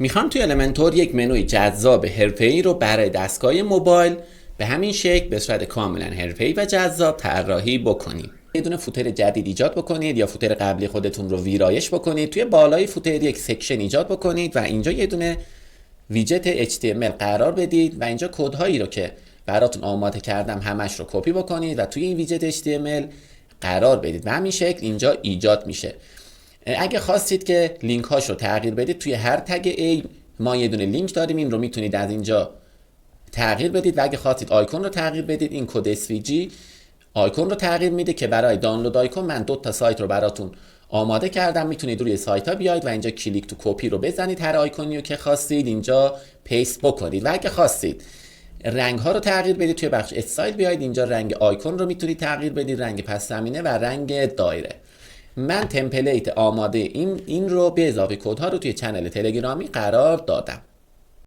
میخوام توی المنتور یک منوی جذاب حرفه‌ای رو برای دستگاه موبایل به همین شکل به صورت کاملا حرفه‌ای و جذاب طراحی بکنیم. یه دونه فوتر جدید ایجاد بکنید یا فوتر قبلی خودتون رو ویرایش بکنید. توی بالای فوتر یک سکشن ایجاد بکنید و اینجا یه دونه ویجت HTML قرار بدید و اینجا کدهایی رو که براتون آماده کردم همش رو کپی بکنید و توی این ویجت HTML قرار بدید و همین شکل اینجا ایجاد میشه. اگه خواستید که لینک هاش رو تغییر بدید، توی هر تگ A ما یه دونه لینک داریم، این رو میتونید از اینجا تغییر بدید و اگه خواستید آیکون رو تغییر بدید، این کد SVG آیکون رو تغییر میده که برای دانلود آیکون من 2 تا سایت رو براتون آماده کردم. میتونید روی سایت ها بیاید و اینجا کلیک تو کپی رو بزنید، هر آیکونی رو که خواستید اینجا پیست بکنید و اگه خواستید رنگ ها رو تغییر بدید، توی بخش استایل بیاید اینجا رنگ آیکون رو میتونید تغییر بدید، رنگ پس زمینه و رنگ دایره. من تمپلیت آماده این رو به اضافه کد ها رو توی چنل تلگرامی قرار دادم.